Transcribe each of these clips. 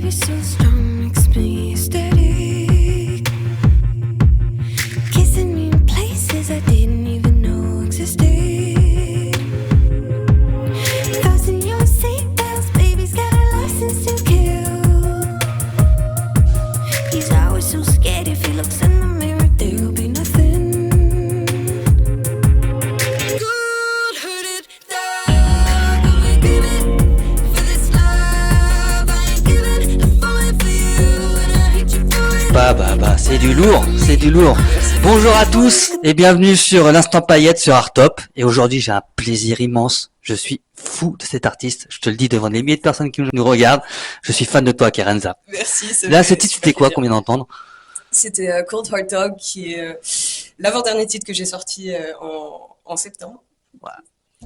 baby so strong makes me ecstatic. Kissing me in places I didn't even know existed. Fasten your seatbelts, baby's got a license to kill. He's always so scared if he looks in the mirror, there'll be nothing. Good hearted dog, I'ma give it for this love. I ain't giving, I'm falling for you, and I hate you for it. Bah, c'est du lourd, c'est du lourd. Bonjour à tous et bienvenue sur l'Instant Paillette sur Artop. Et aujourd'hui, j'ai un plaisir immense. Je suis fou de cet artiste. Je te le dis devant les milliers de personnes qui nous regardent. Je suis fan de toi, Kerenza. Merci. Là, ce titre, c'était quoi qu'on vient d'entendre? C'était Cold Heart Dog, qui est l'avant-dernier titre que j'ai sorti en septembre. Voilà.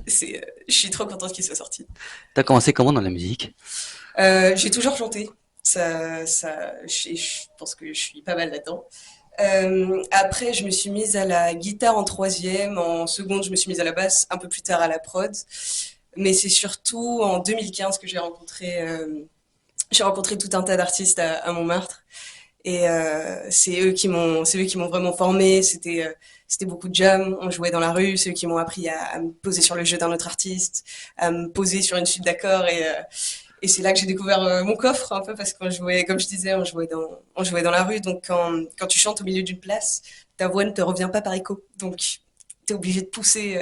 Je suis trop contente qu'il soit sorti. T'as commencé comment dans la musique? J'ai toujours chanté. Je pense que je suis pas mal là-dedans. Après, je me suis mise à la guitare en troisième. En seconde, je me suis mise à la basse, un peu plus tard à la prod. Mais c'est surtout en 2015 que j'ai rencontré tout un tas d'artistes à Montmartre. Et c'est eux qui m'ont vraiment formé. C'était beaucoup de jam. On jouait dans la rue. C'est eux qui m'ont appris à me poser sur le jeu d'un autre artiste, à me poser sur une suite d'accords. Et c'est là que j'ai découvert mon coffre un peu, parce qu'on jouait, comme je disais, on jouait dans la rue. Donc quand tu chantes au milieu d'une place, ta voix ne te revient pas par écho. Donc t'es obligé de pousser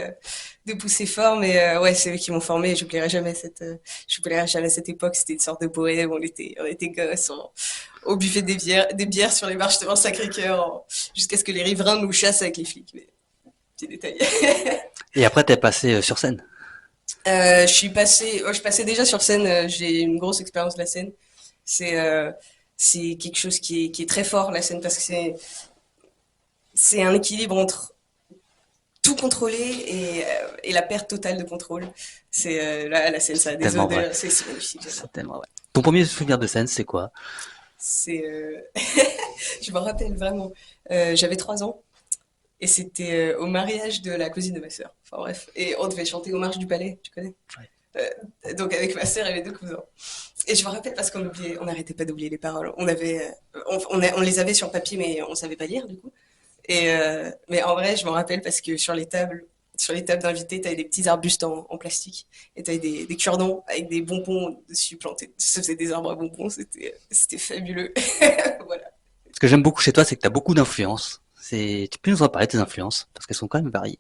fort. Mais ouais, c'est eux qui m'ont formé. J'oublierai jamais cette époque. C'était une sorte de bohème. On était gosses. Au buffet des bières sur les marches devant Sacré-Cœur, jusqu'à ce que les riverains nous chassent avec les flics. Mais petit détail. Et après, t'es passé sur scène? Je passais déjà sur scène. J'ai une grosse expérience de la scène. C'est quelque chose qui est très fort, la scène, parce que c'est un équilibre entre tout contrôler et la perte totale de contrôle. La scène, ça a des odeurs, c'est magnifique. C'est tellement vrai. Ton premier souvenir de scène, c'est quoi? Je me rappelle vraiment. J'avais 3 ans. Et c'était au mariage de la cousine de ma sœur. Enfin bref. Et on devait chanter aux marches du palais, tu connais? Ouais. Donc avec ma sœur et mes 2 cousins. Et je me rappelle parce qu'on n'arrêtait pas d'oublier les paroles. On les avait sur papier, mais on savait pas lire du coup. Mais en vrai, je me rappelle parce que sur les tables d'invités, t'avais des petits arbustes en plastique. Et t'avais des cure-dents avec des bonbons dessus plantés. Ça faisait des arbres à bonbons. C'était fabuleux. Voilà. Ce que j'aime beaucoup chez toi, c'est que t'as beaucoup d'influences. Tu peux nous en parler de tes influences, parce qu'elles sont quand même variées.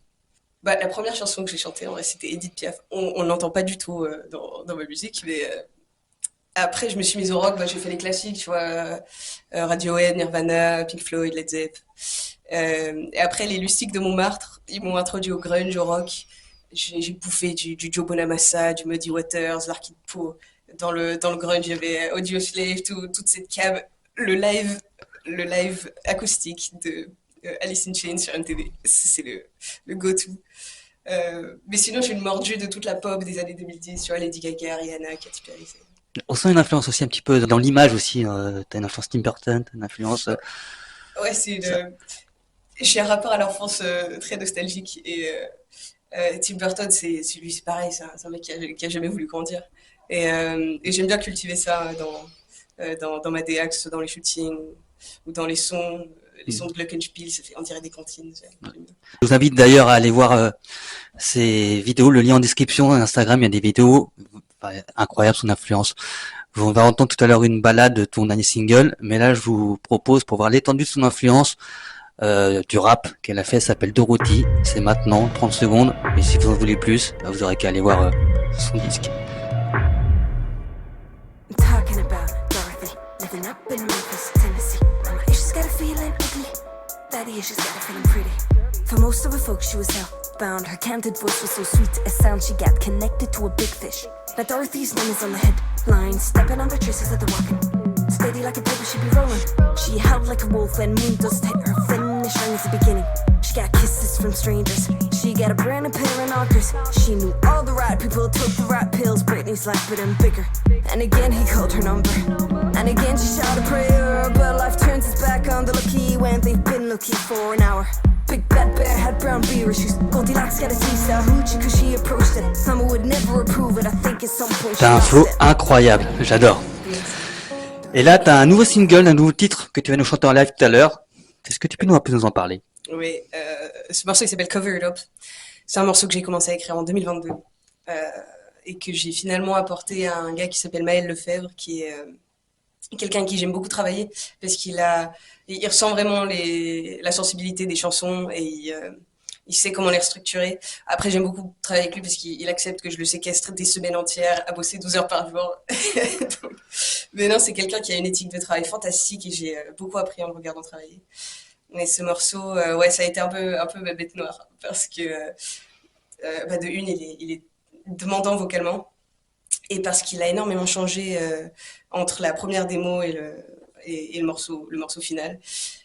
La première chanson que j'ai chantée, en vrai, c'était Edith Piaf. On l'entend pas du tout dans ma musique, mais après, je me suis mise au rock. J'ai fait les classiques, tu vois, Radiohead, Nirvana, Pink Floyd, Led Zepp. Et après, les Lustiques de Montmartre, ils m'ont introduit au grunge, au rock. J'ai bouffé du Joe Bonamassa, du Muddy Waters, l'Arcade Fire. Dans le grunge, il y avait Audioslave, toute cette cave. Le live acoustique de Alice in Chains sur MTV, c'est le go-to. Mais sinon, je suis une mordue de toute la pop des années 2010, tu vois, Lady Gaga, Rihanna, Katy Perry. On sent une influence aussi un petit peu dans l'image aussi. T'as une influence Tim Burton, t'as une influence. Ouais, je suis un rappeur à l'enfance très nostalgique. Et Tim Burton, c'est pareil, c'est un mec qui a jamais voulu grandir. Et j'aime bien cultiver ça dans ma DA, que ce soit dans les shootings ou dans les sons. Les sons de Glockenspiel, on dirait des cantines. Je vous invite d'ailleurs à aller voir ces vidéos, le lien en description. Instagram, il y a des vidéos incroyables, son influence. On va entendre tout à l'heure une balade de ton dernier single, mais là je vous propose, pour voir l'étendue de son influence, du rap qu'elle a fait, ça s'appelle Dorothy. C'est maintenant, 30 secondes, et si vous en voulez plus, vous aurez qu'à aller voir son disque. Daddy issues got her feeling pretty. For most of her folks, she was hellbound. Her candid voice was so sweet, a sound she got connected to a big fish. Like Dorothy's name is on the headline, stepping on the traces of the walking. Steady like a devil, she be rolling. She howled like a wolf when moon dust hit her. Finish line is the beginning. She got kisses from strangers. She got a brand new pair of knockers. She knew all the right people, took the right pills. Britney's life, but I'm bigger. And again, he called her number. And again, she shouted a prayer. But life turns its back on the lucky when they've been looking for an hour. Big bad bear had brown beer issues. Goldilocks got a taste of hoochie cause she approached it. Mama would never approve it. I think at some point. T'as un flow incroyable, j'adore. Et là, tu as un nouveau single, un nouveau titre que tu vas nous chanter en live tout à l'heure. Est-ce que tu peux un peu nous en parler? Oui, ce morceau il s'appelle Cover It Up. C'est un morceau que j'ai commencé à écrire en 2022 et que j'ai finalement apporté à un gars qui s'appelle Maël Lefebvre, qui est quelqu'un avec qui j'aime beaucoup travailler parce il ressent vraiment la sensibilité des chansons et il sait comment les restructurer. Après, j'aime beaucoup travailler avec lui parce qu'il accepte que je le séquestre des semaines entières à bosser 12 heures par jour. Donc, mais non, c'est quelqu'un qui a une éthique de travail fantastique et j'ai beaucoup appris en le regardant travailler. Mais ce morceau, ouais, ça a été un peu ma bête noire parce que de une, il est demandant vocalement et parce qu'il a énormément changé entre la première démo et le morceau final.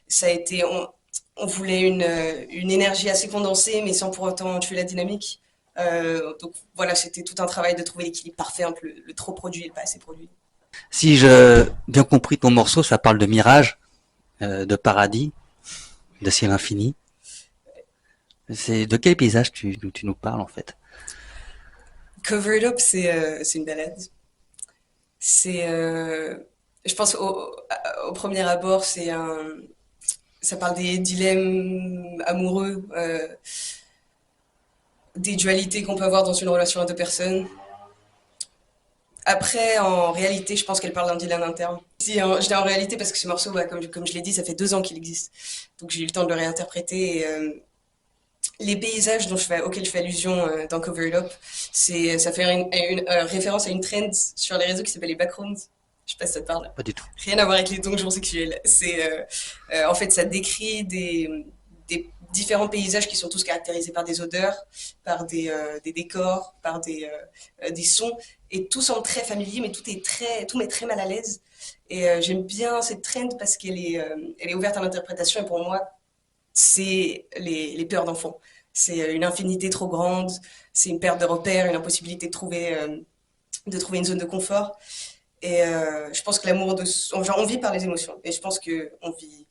Ça a été, on voulait une énergie assez condensée, mais sans pour autant tuer la dynamique. Donc voilà, c'était tout un travail de trouver l'équilibre parfait entre le trop produit et le pas assez produit. Si j'ai bien compris ton morceau, ça parle de mirage, de paradis, de ciel infini. C'est de quel paysage tu nous parles en fait? Cover It Up, c'est une balade. C'est, je pense au premier abord, ça parle des dilemmes amoureux, des dualités qu'on peut avoir dans une relation à deux personnes. Après, en réalité, je pense qu'elle parle d'un dilemme interne. Je dis en réalité parce que ce morceau, bah, comme je l'ai dit, ça fait 2 ans qu'il existe. Donc j'ai eu le temps de le réinterpréter. Et, les paysages auxquels je fais allusion dans Cover It Up, ça fait une référence à une trend sur les réseaux qui s'appelle les backrooms. Je sais pas si ça te parle. Pas du tout. Rien à voir avec les donjons sexuels. En fait, ça décrit des différents paysages qui sont tous caractérisés par des odeurs, par des décors, par des sons, et tout semble très familier, mais tout met très mal à l'aise. Et j'aime bien cette trend parce qu'elle est ouverte à l'interprétation, et pour moi, c'est les peurs d'enfant. C'est une infinité trop grande, c'est une perte de repères, une impossibilité de trouver une zone de confort. Et je pense que on vit par les émotions. Et je pense qu'on vit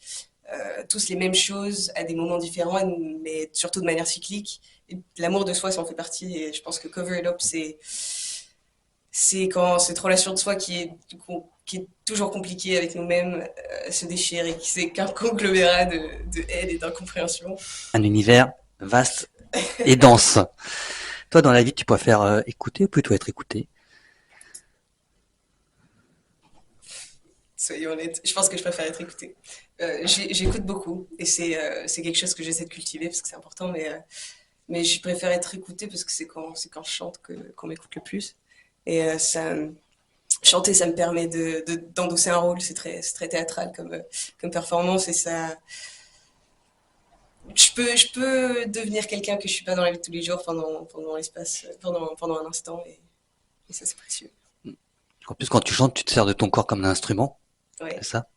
tous les mêmes choses à des moments différents, mais surtout de manière cyclique. Et l'amour de soi, ça en fait partie. Et je pense que Cover It Up, c'est quand cette relation de soi qui est toujours compliquée avec nous-mêmes se déchire et qui c'est qu'un conglomérat de haine et d'incompréhension. Un univers vaste et dense. Toi, dans la vie, tu préfères écouter ou plutôt être écouté? Soyons honnêtes, je pense que je préfère être écoutée. J'écoute beaucoup et c'est quelque chose que j'essaie de cultiver parce que c'est important, mais je préfère être écoutée parce que c'est quand je chante qu'on m'écoute le plus. Et chanter, ça me permet d'endosser un rôle, c'est très théâtral comme performance et ça. Je peux devenir quelqu'un que je suis pas dans la vie de tous les jours pendant l'espace, pendant un instant et ça c'est précieux. En plus, quand tu chantes, tu te sers de ton corps comme un instrument. Ouais. C'est ça?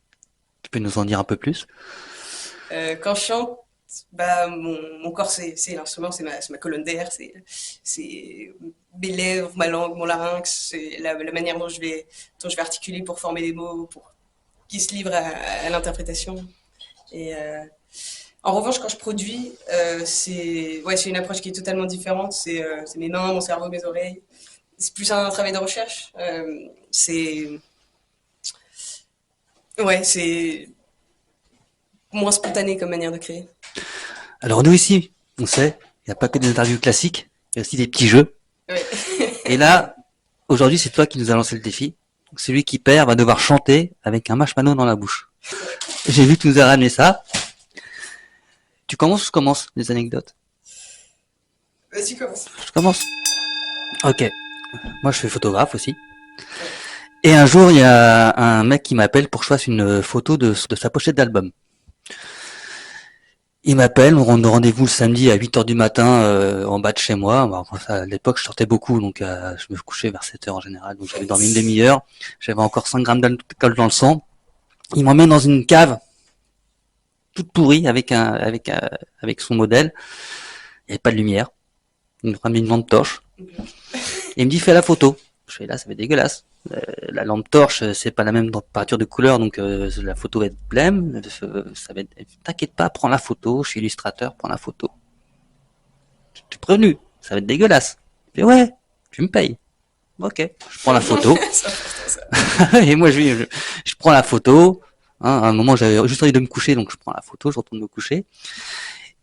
Tu peux nous en dire un peu plus? Quand je chante, bah mon corps c'est l'instrument, c'est ma colonne d'air, c'est mes lèvres, ma langue, mon larynx, c'est la manière dont je vais articuler pour former des mots, pour qui se livrent à l'interprétation. Et en revanche, quand je produis, c'est une approche qui est totalement différente. C'est mes mains, mon cerveau, mes oreilles. C'est plus un travail de recherche. C'est moins spontané comme manière de créer. Alors nous ici, on sait, il n'y a pas que des interviews classiques, il y a aussi des petits jeux. Ouais. Et là, aujourd'hui, c'est toi qui nous as lancé le défi. Donc, celui qui perd va devoir chanter avec un marshmallow dans la bouche. J'ai vu que tu nous as ramené ça. Tu commences ou je commence les anecdotes? Vas-y, commence. Je commence. Ok. Moi, je suis photographe aussi. Et un jour, il y a un mec qui m'appelle pour que je fasse une photo de sa pochette d'album. Il m'appelle, on rend rendez-vous le samedi à 8h du matin en bas de chez moi. Bon, à l'époque, je sortais beaucoup, donc je me couchais vers 7h en général. Donc j'avais dormi une demi-heure. J'avais encore 5 grammes d'alcool dans le sang. Il m'emmène dans une cave toute pourrie avec son modèle. Il n'y avait pas de lumière. Il me ramène une lampe torche. Et il me dit, fais la photo. Je fais là, ça va être dégueulasse. La lampe torche, c'est pas la même température de couleur, donc la photo va être blême. Ça va être... T'inquiète pas, prends la photo. Je suis illustrateur, prends la photo. Je t'ai prévenu, ça va être dégueulasse. Je fais ouais, tu me payes. Ok, je prends la photo. ça. Et moi, je prends la photo. Hein, à un moment, j'avais juste envie de me coucher, donc je prends la photo, je retourne me coucher.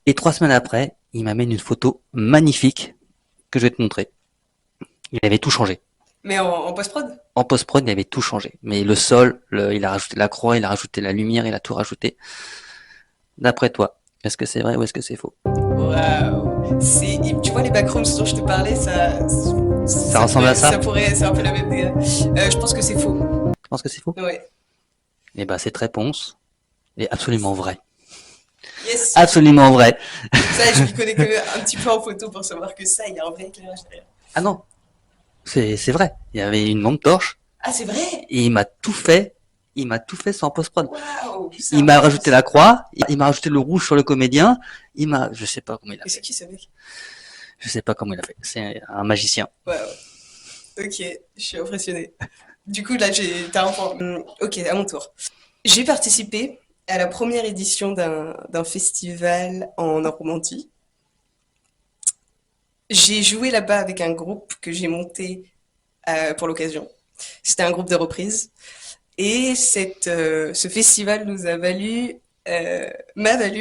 Et 3 semaines après, il m'amène une photo magnifique que je vais te montrer. Il avait tout changé. Mais en post-prod? En post-prod, il avait tout changé. Mais le sol, il a rajouté la croix, il a rajouté la lumière, il a tout rajouté. D'après toi, est-ce que c'est vrai ou est-ce que c'est faux? Waouh! Tu vois les backrooms dont je te parlais, Ça ressemble à ça? C'est un peu la même DA. Je pense que c'est faux. Tu penses que c'est faux? Ouais. Eh ben, cette réponse est absolument vraie. Yes! Absolument vraie. Ça, je m'y connais que un petit peu en photo pour savoir que ça, il y a un vrai éclairage derrière. Ah non, c'est vrai. Il y avait une lampe torche Ah, c'est vrai? et il m'a tout fait. Il m'a tout fait sans post-prod. Waouh! Il m'a rajouté la croix, il m'a rajouté le rouge sur le comédien. Je sais pas comment il a Mais c'est fait. qui ce mec? Je sais pas comment il a fait. C'est un magicien. Waouh! Ok, je suis impressionnée. Du coup, là, t'as un point. Ok, à mon tour. J'ai participé à la première édition d'un festival en Normandie. J'ai joué là-bas avec un groupe que j'ai monté pour l'occasion. C'était un groupe de reprise. Et ce festival m'a valu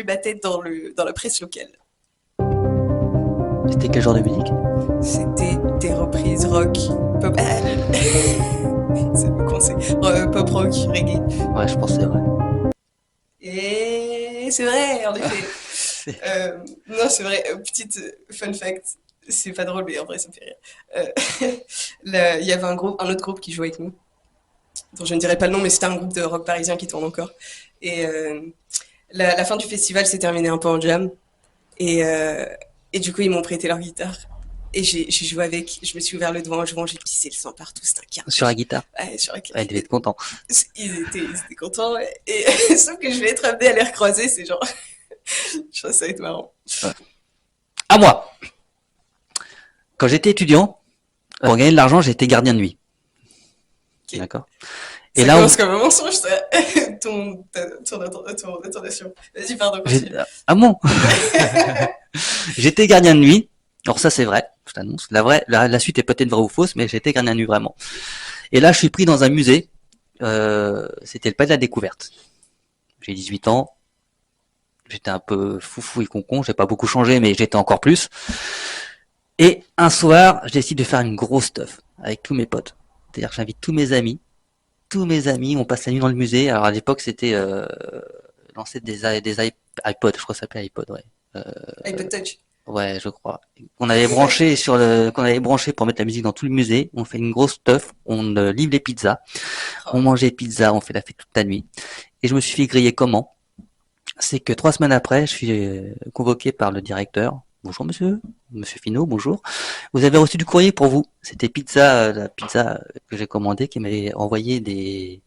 ma tête dans la presse locale. C'était quel genre de musique? C'était des reprises rock, pop, c'est me coincer. Pop rock, reggae. Ouais, je pense que c'est vrai. Et c'est vrai, en effet. C'est- Non, c'est vrai. Petite fun fact, c'est pas drôle, mais en vrai, ça me fait rire. Il y avait un autre groupe qui jouait avec nous, dont je ne dirais pas le nom, mais c'était un groupe de rock parisien qui tourne encore. Et la fin du festival s'est terminée un peu en jam. Et, euh, et du coup, ils m'ont prêté leur guitare. Et j'ai joué avec, je me suis ouvert le devant, j'ai pissé le sang partout, c'était un carnage. Sur la guitare. Ouais, sur la Ouais, il devait être content. ils étaient contents, ouais. Et sauf que je vais être amenée à les recroiser, c'est genre, je trouve ça va être marrant. À moi. Quand j'étais étudiant, pour gagner de l'argent, j'étais gardien de nuit. Ok. D'accord. Ça Et là, commence comme un mensonge, ça. ton intonation. Vas-y, pardon, continue. ah bon? J'étais gardien de nuit. Alors ça, c'est vrai. Je t'annonce. La suite est peut-être vraie ou fausse, mais j'étais gardien de nuit vraiment. Et là, je suis pris dans un musée. C'était le Palais de la Découverte. J'ai 18 ans. J'étais un peu foufou et concon. J'ai pas beaucoup changé, mais j'étais encore plus. Et un soir, je décide de faire une grosse teuf avec tous mes potes. C'est-à-dire que j'invite tous mes amis. Tous mes amis, on passe la nuit dans le musée. Alors à l'époque, c'était l'ancêtre des iPods, je crois que ça s'appelait iPod, ouais. iPod Touch. Ouais, je crois. Qu'on avait branché pour mettre la musique dans tout le musée. On fait une grosse teuf, on livre les pizzas, on mange les pizzas, on fait la fête toute la nuit. Et je me suis fait griller comment? C'est que 3 semaines après, je suis convoqué par le directeur. Bonjour monsieur Finot, bonjour. Vous avez reçu du courrier pour vous. C'était la pizza que j'ai commandée qui m'avait envoyé des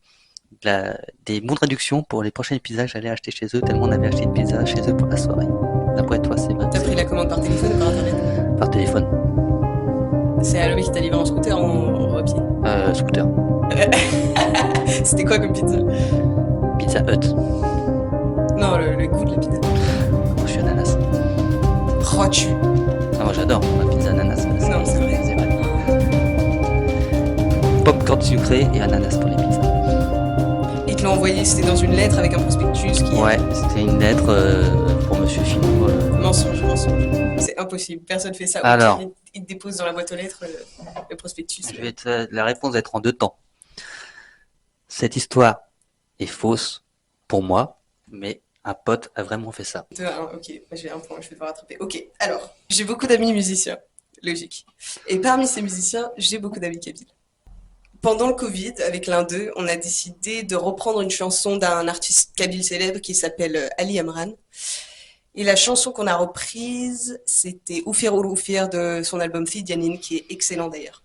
bons de réduction pour les prochaines pizzas que j'allais acheter chez eux, tellement on avait acheté de pizza chez eux pour la soirée. D'après toi, c'est vrai? T'as pris la commande par téléphone ou par internet? Par téléphone. C'est Aloé qui t'a livré en scooter ou à pied? Scooter. C'était quoi comme pizza? Pizza Hut. Non, le goût de la pizza. Moi, je suis ananas. Oh, Ah, moi, j'adore la pizza ananas. Non, c'est vrai. C'est vrai. Popcorn sucré et ananas pour les pizzas. Ils te l'ont envoyé, c'était dans une lettre avec un prospectus qui... Ouais, c'était une lettre pour monsieur Finot. Mensonge. C'est impossible, personne fait ça. Alors. Il te dépose dans la boîte aux lettres le prospectus. La réponse va être en 2 temps. Cette histoire est fausse pour moi, mais un pote a vraiment fait ça. 2-1, ok, j'ai un point, je vais devoir rattraper. Ok, alors, j'ai beaucoup d'amis musiciens, logique. Et parmi ces musiciens, j'ai beaucoup d'amis kabyles. Pendant le Covid, avec l'un d'eux, on a décidé de reprendre une chanson d'un artiste kabyle célèbre qui s'appelle Ali Amran. Et la chanson qu'on a reprise, c'était Oufir ou Oufir de son album Fidianine, qui est excellent d'ailleurs.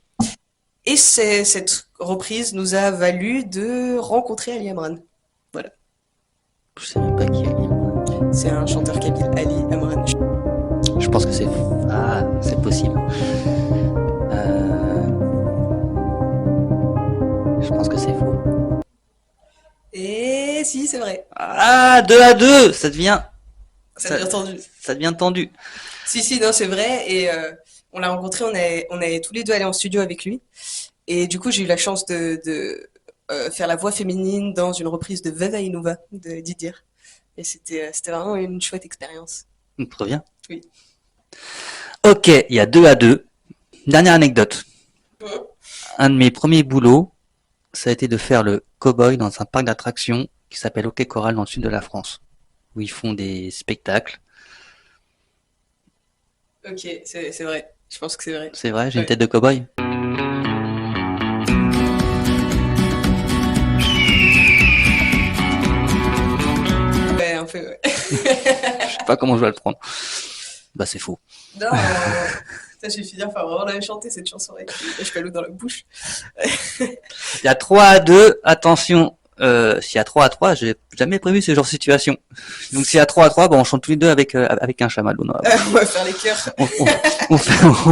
Et cette reprise nous a valu de rencontrer Ali Amran. Voilà. Je sais même pas qui est Ali Amran. C'est un chanteur kabyle, Ali Amran. Je pense que c'est possible. Je pense que c'est faux. Et si, c'est vrai. Ah, 2-2, ça devient tendu. Si, non, c'est vrai. Et on l'a rencontré, on est tous les deux allés en studio avec lui. Et du coup, j'ai eu la chance de faire la voix féminine dans une reprise de Veva Inuva de Didier. Et c'était vraiment une chouette expérience. Très bien. Oui. Ok, il y a 2-2. Dernière anecdote. Un de mes premiers boulots, ça a été de faire le cow-boy dans un parc d'attractions qui s'appelle Hockey Coral dans le sud de la France, où ils font des spectacles. Ok, c'est vrai. Je pense que c'est vrai. C'est vrai, j'ai une Ouais. tête de cow-boy. Ouais, un peu, ouais. Je sais pas comment je vais le prendre. Bah c'est faux. Non, ça, j'ai fini par vraiment la chanter cette chanson avec l'eau dans la bouche. Il y a 3-2. Attention, s'il y a 3-3, j'ai jamais prévu ce genre de situation. Donc s'il y a 3-3, bon, on chante tous les deux avec un chamallow. Non, On va faire les chœurs. on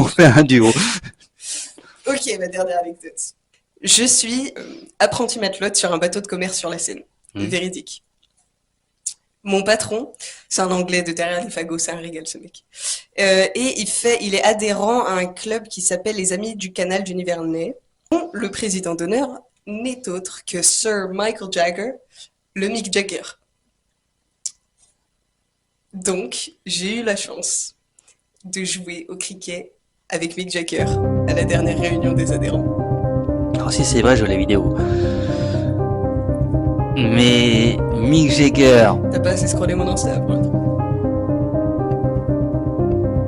fait un duo. Ok, ma dernière anecdote. Je suis apprenti matelote sur un bateau de commerce sur la Seine. Véridique. Mon patron, c'est un Anglais de derrière les fagots, c'est un régal ce mec. Et il est adhérent à un club qui s'appelle les Amis du Canal du Nivernais. Le président d'honneur n'est autre que Sir Michael Jagger, le Mick Jagger. Donc, j'ai eu la chance de jouer au cricket avec Mick Jagger à la dernière réunion des adhérents. Alors si c'est vrai, je vois les vidéos. Mais Mick Jagger, T'as pas assez scrollé mon Insta, pour l'instant.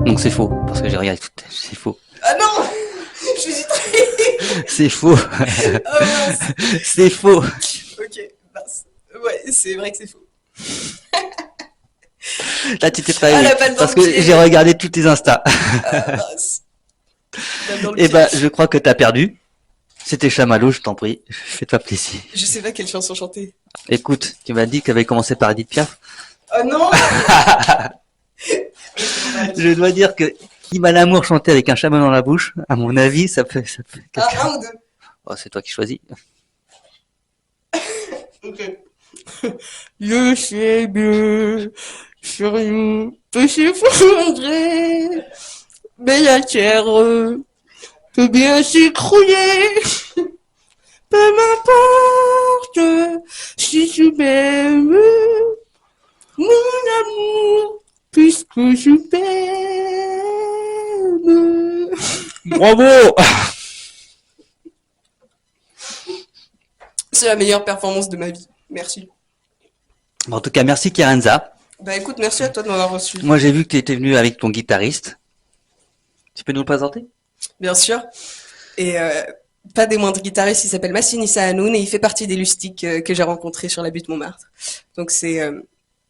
donc c'est faux, parce que j'ai regardé tout. C'est faux. Ah non. Je suis très... C'est faux. Oh mince. C'est faux. Ok, mince. Ouais, c'est vrai que c'est faux. Là, tu t'es pas Ah, eu, la balle dans parce le que pied. j'ai regardé tous tes Insta. Ah mince. Balle dans le Et pied. bah, je crois que t'as perdu. C'était Chamallow, je t'en prie. Fais-toi plaisir. Je sais pas quelle chanson chanter. Écoute, tu m'as dit qu'elle avait commencé par Edith Piaf. Oh non. Je dois dire que Qui m'a l'amour chanté avec un chameau dans la bouche, à mon avis, ça peut Ah, quelqu'un. un ou deux. Oh, c'est toi qui choisis. Ok. Je sais bien, sur rien peut s'effondrer, mais la terre peut bien s'écrouler. Peu m'importe si tu m'aimes, mon amour, puisque je t'aime. Bravo! C'est la meilleure performance de ma vie. Merci. En tout cas, merci Karenza. Bah écoute, merci à toi de m'avoir reçu. Moi, j'ai vu que tu étais venu avec ton guitariste. Tu peux nous le présenter? Bien sûr. Et pas des moindres guitaristes, il s'appelle Massinissa Hanoun et il fait partie des Lustiques que j'ai rencontrés sur la butte Montmartre. Donc c'est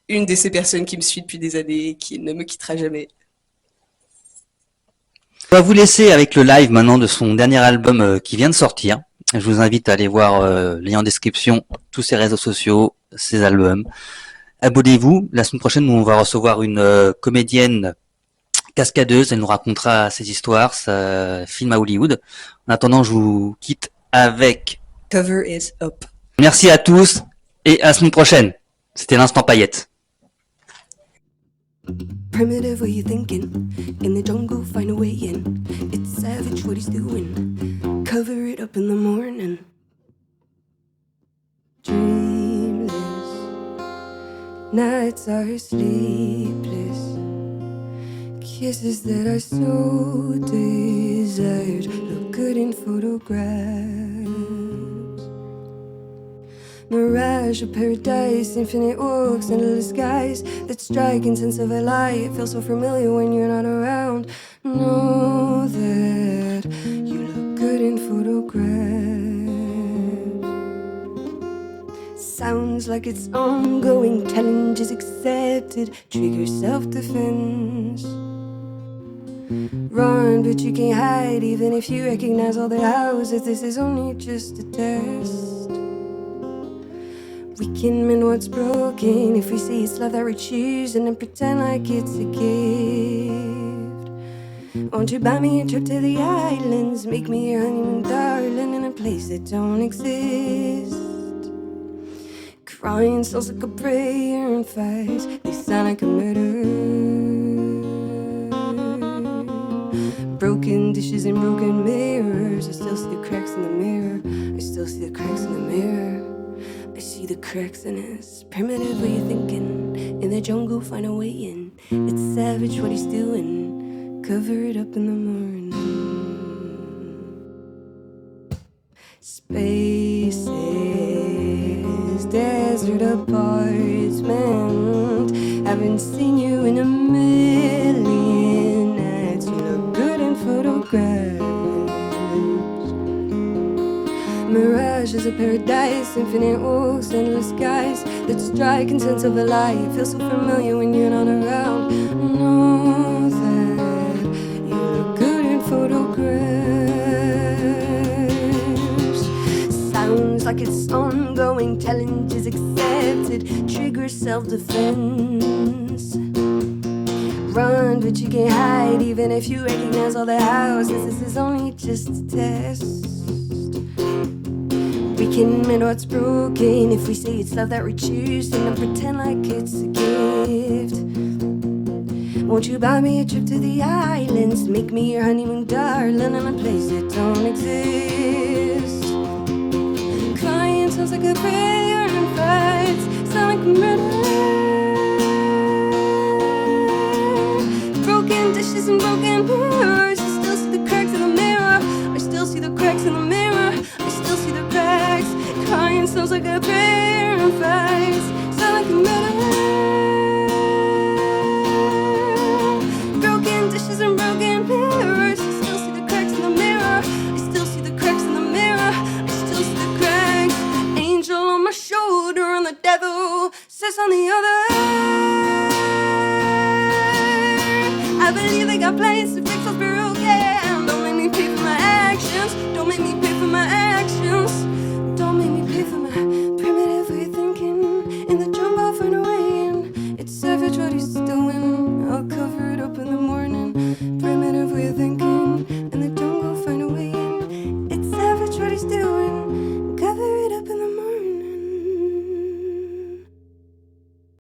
une de ces personnes qui me suit depuis des années et qui ne me quittera jamais. On va vous laisser avec le live maintenant de son dernier album qui vient de sortir. Je vous invite à aller voir le lien en description, tous ses réseaux sociaux, ses albums. Abonnez-vous. La semaine prochaine, nous, on va recevoir une comédienne cascadeuse. Elle nous racontera ses histoires, sa film à Hollywood. En attendant, je vous quitte avec... Cover is up. Merci à tous et à la semaine prochaine. C'était l'Instant Paillette. Primitive, what you thinking? In the jungle, find a way in. It's savage what he's doing. Cover it up in the morning. Dreamless, nights are sleepless. Kisses that I so desired look good in photographs. Mirage of paradise, infinite walks, endless skies. That striking sense of a lie, it feels so familiar when you're not around. Know that you look good in photographs. Sounds like it's ongoing, challenges accepted, trigger self-defense. Run, but you can't hide, even if you recognize all the houses. This is only just a test. We can mend what's broken if we see it's love that we're choosing and pretend like it's a gift. Won't you buy me a trip to the islands? Make me your honeymoon darling in a place that don't exist. Crying sounds like a prayer and fights, they sound like a murder. Broken broken dishes and broken mirrors. I still see the cracks in the mirror. I still see the cracks in the mirror. I see the cracks in his primitive way of thinking. In the jungle, find a way in. It's savage what he's doing. Cover it up in the morning. Spaces, desert apartment. Haven't seen you in a million nights. You look good in photographs. Mirage is a paradise, infinite walks, endless skies. The striking sense of a lie. It feels so familiar when you're not around. Know that you look good in photographs. Sounds like it's ongoing, challenges accepted, trigger self-defense. Run, but you can't hide, even if you recognize all the houses. This is only just a test. We can admit what's broken if we say it's love that we're choosing and pretend like it's a gift. Won't you buy me a trip to the islands? Make me your honeymoon darling in a place that don't exist. Crying sounds like a prayer and fights sound like murder. Broken dishes and broken mirrors. I still see the cracks in the mirror. I still see the cracks in the mirror. I still see the cracks. Crying sounds like a prayer and fights sound like a murder. Broken dishes and broken mirrors. I still see the cracks in the mirror. I still see the cracks in the mirror. I still see the cracks. Angel on my shoulder and the devil sits on the other. I believe they got plans to fix what's broken. Don't make me pay for my actions. Don't make me pay for my actions. Don't make me pay for my primitive way of thinking. In the jungle, I'll find a way in. It's savage what he's doing. I'll cover it up in the